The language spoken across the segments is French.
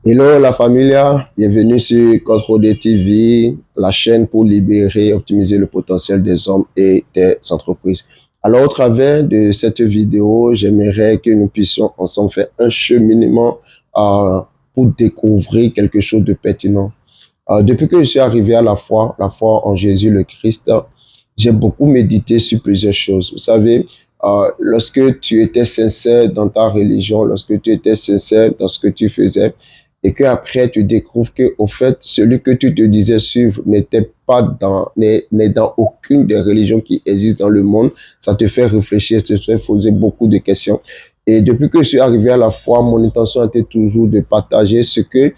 Hello la familia, bienvenue sur Contrôle TV, la chaîne pour libérer et optimiser le potentiel des hommes et des entreprises. Alors au travers de cette vidéo, j'aimerais que nous puissions ensemble faire un cheminement euh, pour découvrir quelque chose de pertinent. Depuis que je suis arrivé à la foi en Jésus le Christ, j'ai beaucoup médité sur plusieurs choses. Vous savez, lorsque tu étais sincère dans ta religion, lorsque tu étais sincère dans ce que tu faisais, et que après tu découvres que au fait celui que tu te disais suivre n'était pas n'est dans aucune des religions qui existent dans le monde, ça te fait réfléchir, ça te fait poser beaucoup de questions. Et depuis que je suis arrivé à la foi, mon intention était toujours de partager ce que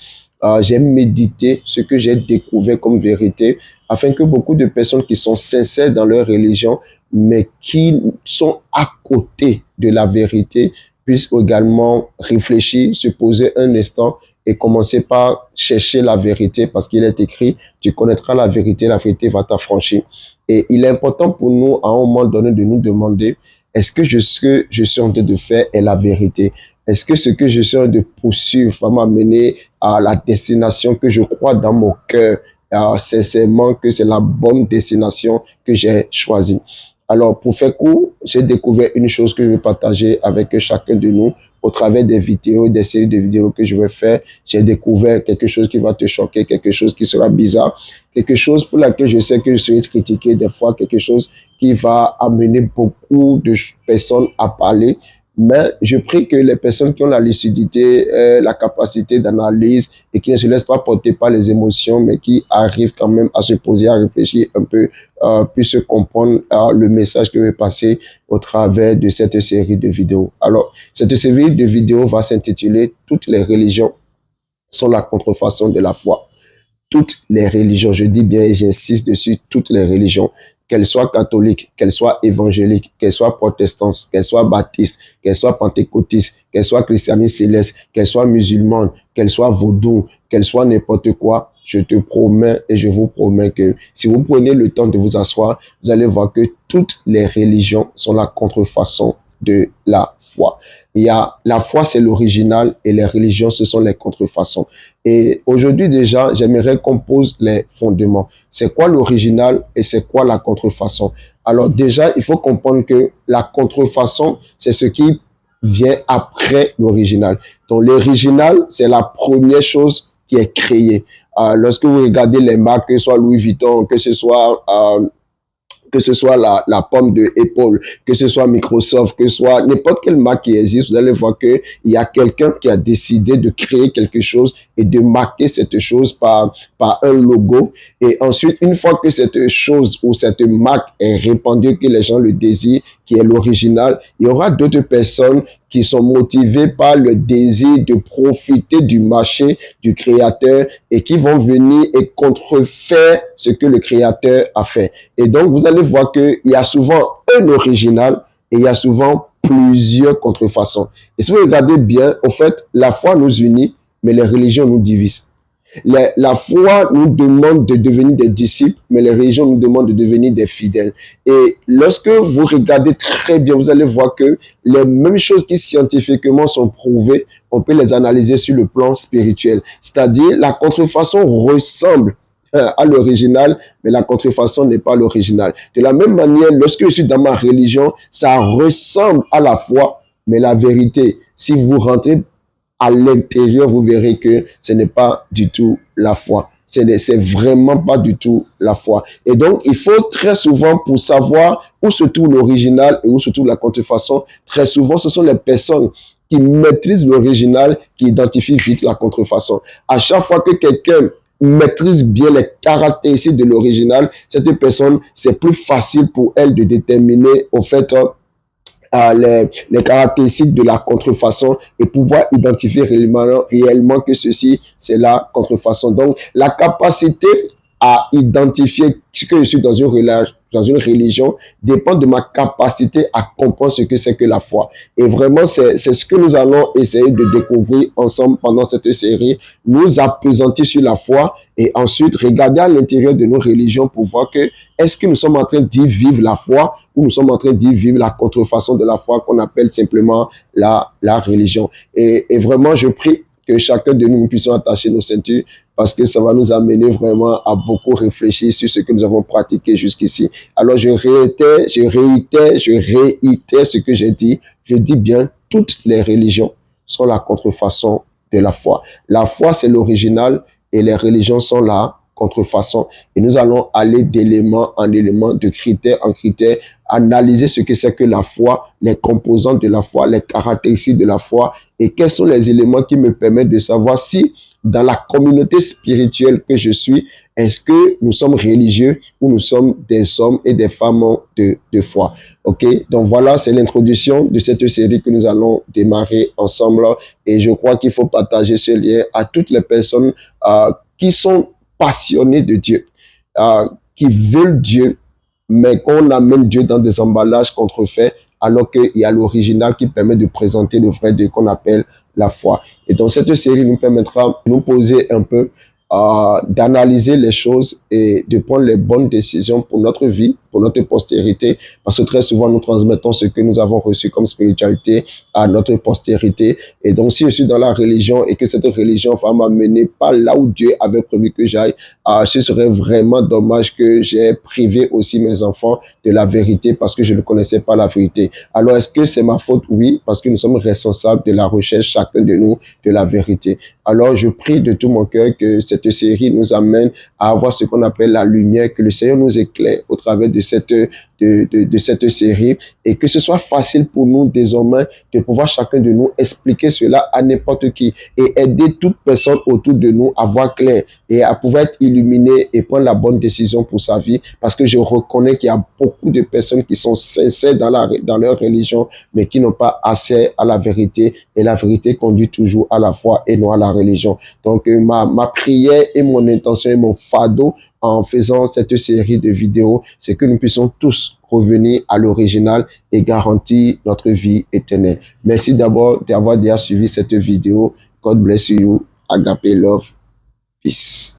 j'ai médité, ce que j'ai découvert comme vérité, afin que beaucoup de personnes qui sont sincères dans leur religion, mais qui sont à côté de la vérité, puissent également réfléchir, se poser un instant et commencer par chercher la vérité, parce qu'il est écrit, tu connaîtras la vérité va t'affranchir. Et il est important pour nous, à un moment donné, de nous demander, est-ce que ce que je suis en train de faire est la vérité? Est-ce que ce que je suis en train de poursuivre va m'amener à la destination que je crois dans mon cœur, sincèrement que c'est la bonne destination que j'ai choisie? Alors, pour faire court, j'ai découvert une chose que je vais partager avec chacun de nous au travers des vidéos, des séries de vidéos que je vais faire. J'ai découvert quelque chose qui va te choquer, quelque chose qui sera bizarre, quelque chose pour laquelle je sais que je serai critiqué des fois, quelque chose qui va amener beaucoup de personnes à parler. Mais je prie que les personnes qui ont la lucidité, la capacité d'analyse et qui ne se laissent pas porter par les émotions, mais qui arrivent quand même à se poser, à réfléchir un peu, puissent comprendre le message que je vais passer au travers de cette série de vidéos. Alors, cette série de vidéos va s'intituler Toutes les religions sont la contrefaçon de la foi. Toutes les religions, je dis bien et j'insiste dessus, toutes les religions, qu'elles soient catholiques, qu'elles soient évangéliques, qu'elles soient protestantes, qu'elles soient baptistes, qu'elles soient pentecôtistes, qu'elles soient christianistes célestes, qu'elles soient musulmanes, qu'elles soient vaudou, qu'elles soient n'importe quoi, je te promets et je vous promets que si vous prenez le temps de vous asseoir, vous allez voir que toutes les religions sont la contrefaçon de la foi. Il y a la foi, c'est l'original et les religions, ce sont les contrefaçons. Et aujourd'hui déjà, j'aimerais qu'on pose les fondements. C'est quoi l'original et c'est quoi la contrefaçon? Alors déjà, il faut comprendre que la contrefaçon, c'est ce qui vient après l'original. Donc l'original, c'est la première chose qui est créée. Lorsque vous regardez les marques, que ce soit Louis Vuitton, que ce soit la pomme de Apple, que ce soit Microsoft, que ce soit n'importe quelle marque qui existe, vous allez voir qu'il y a quelqu'un qui a décidé de créer quelque chose et de marquer cette chose par un logo. Et ensuite, une fois que cette chose ou cette marque est répandue, que les gens le désirent, qui est l'original, il y aura d'autres personnes qui sont motivées par le désir de profiter du marché du créateur et qui vont venir et contrefaire ce que le créateur a fait. Et donc, vous allez voir qu'il y a souvent un original et il y a souvent plusieurs contrefaçons. Et si vous regardez bien, au fait, la foi nous unit, mais les religions nous divisent. La foi nous demande de devenir des disciples, mais les religions nous demandent de devenir des fidèles. Et lorsque vous regardez très bien, vous allez voir que les mêmes choses qui scientifiquement sont prouvées, on peut les analyser sur le plan spirituel. C'est-à-dire, la contrefaçon ressemble à l'original, mais la contrefaçon n'est pas l'original. De la même manière, lorsque je suis dans ma religion, ça ressemble à la foi, mais la vérité, si vous rentrez à l'intérieur, vous verrez que ce n'est pas du tout la foi. C'est vraiment pas du tout la foi. Et donc, il faut très souvent, pour savoir où se trouve l'original et où se trouve la contrefaçon, très souvent, ce sont les personnes qui maîtrisent l'original qui identifient vite la contrefaçon. À chaque fois que quelqu'un maîtrise bien les caractéristiques de l'original, cette personne, c'est plus facile pour elle de déterminer, au fait, les caractéristiques de la contrefaçon et pouvoir identifier réellement que ceci, c'est la contrefaçon. Donc, la capacité à identifier que je suis dans une religion dépend de ma capacité à comprendre ce que c'est que la foi. Et vraiment, c'est ce que nous allons essayer de découvrir ensemble pendant cette série, nous appesantir sur la foi et ensuite regarder à l'intérieur de nos religions pour voir que est-ce que nous sommes en train d'y vivre la foi ou nous sommes en train d'y vivre la contrefaçon de la foi qu'on appelle simplement la religion. Et vraiment, je prie que chacun de nous, nous puissions attacher nos ceintures parce que ça va nous amener vraiment à beaucoup réfléchir sur ce que nous avons pratiqué jusqu'ici. Alors, je réitère ce que j'ai dit. Je dis bien, toutes les religions sont la contrefaçon de la foi. La foi, c'est l'original et les religions sont la contrefaçon. Et nous allons aller d'élément en élément, de critère en critère, analyser ce que c'est que la foi, les composantes de la foi, les caractéristiques de la foi et quels sont les éléments qui me permettent de savoir si dans la communauté spirituelle que je suis, est-ce que nous sommes religieux ou nous sommes des hommes et des femmes de foi. OK? Donc voilà, c'est l'introduction de cette série que nous allons démarrer ensemble et je crois qu'il faut partager ce lien à toutes les personnes qui sont passionnées de Dieu, qui veulent Dieu, mais qu'on amène Dieu dans des emballages contrefaits alors qu'il y a l'original qui permet de présenter le vrai Dieu qu'on appelle la foi. Et donc cette série nous permettra de nous poser un peu, d'analyser les choses et de prendre les bonnes décisions pour notre vie, pour notre postérité, parce que très souvent nous transmettons ce que nous avons reçu comme spiritualité à notre postérité. Et donc si je suis dans la religion et que cette religion va m'amener pas là où Dieu avait prévu que j'aille, ce serait vraiment dommage que j'ai privé aussi mes enfants de la vérité parce que je ne connaissais pas la vérité. Alors est-ce que c'est ma faute? Oui, parce que nous sommes responsables de la recherche, chacun de nous, de la vérité. Alors je prie de tout mon cœur que cette série nous amène à avoir ce qu'on appelle la lumière, que le Seigneur nous éclaire au travers de cette série et que ce soit facile pour nous désormais de pouvoir chacun de nous expliquer cela à n'importe qui et aider toute personne autour de nous à voir clair et à pouvoir être illuminé et prendre la bonne décision pour sa vie parce que je reconnais qu'il y a beaucoup de personnes qui sont sincères dans leur religion mais qui n'ont pas accès à la vérité et la vérité conduit toujours à la foi et non à la religion. Donc ma prière et mon intention et mon fardeau en faisant cette série de vidéos, c'est que nous puissions tous revenir à l'original et garantir notre vie éternelle. Merci d'abord d'avoir déjà suivi cette vidéo. God bless you. Agape love. Peace.